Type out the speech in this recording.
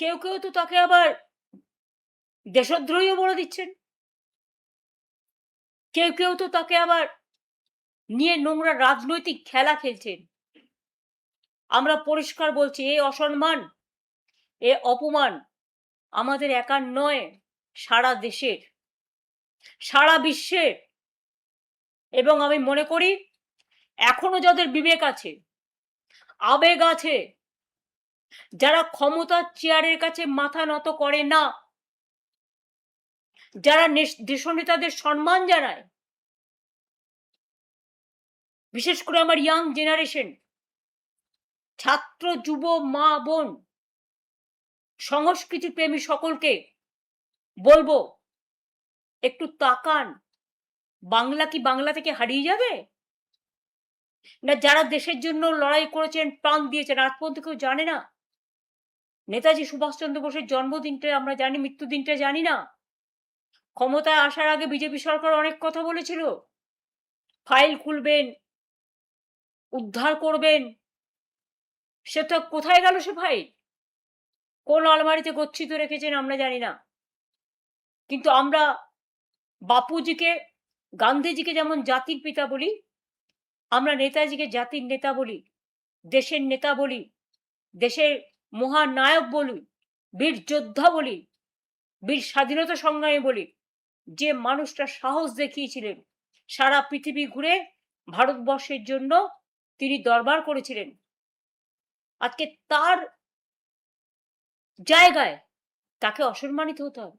কেউ কেউ তো তাকে আবার দেশদ্রোহীও বলে দিচ্ছেন, কেউ কেউ তো তাকে আবার নিয়ে নোংরা রাজনৈতিক খেলা খেলছেন। আমরা পরিষ্কার বলছি, এ অসম্মান, এ অপমান আমাদের একার নয়, সারা দেশের, সারা বিশ্বের। এবং আমি মনে করি এখনো যাদের বিবেক আছে, আবেগ আছে, যারা ক্ষমতার চেয়ারের কাছে মাথা নত করে না, যারা দেশনেতাদের সম্মান জানায়, বিশেষ করে আমার ইয়াং জেনারেশন, ছাত্র যুব মা বোন, সংস্কৃতি প্রেমী সকলকে বলবো, একটু তাকান। বাংলা কি বাংলা থেকে হারিয়ে যাবে? না যারা দেশের জন্য লড়াই করেছেন, প্রাণ দিয়েছেন, আজ পর্যন্ত কেউ জানে না? নেতাজি সুভাষচন্দ্র বোসের জন্মদিনটা আমরা জানি, মৃত্যুদিনটা জানি না? ক্ষমতায় আসার আগে বিজেপি সরকার অনেক কথা বলেছিল, ফাইল খুলবেন, উদ্ধার করবেন। সে তো কোথায় গেল সে ফাইল? কোন আলমারিতে গচ্ছিত রেখেছেন আমরা জানি না। কিন্তু আমরা বাপুজিকে, গান্ধীজিকে যেমন জাতির পিতা বলি, আমরা নেতাজিকে জাতির নেতা বলি, দেশের নেতা বলি, দেশের মহানায়ক বলি, বীর যোদ্ধা বলি, বীর স্বাধীনতা সংগ্রামী বলি। যে মানুষটা সাহস দেখিয়েছিলেন, সারা পৃথিবী ঘুরে ভারতবর্ষের জন্য তিনি দরবার করেছিলেন, আজকে তার জায়গায় তাকে অসম্মানিত হতে হবে?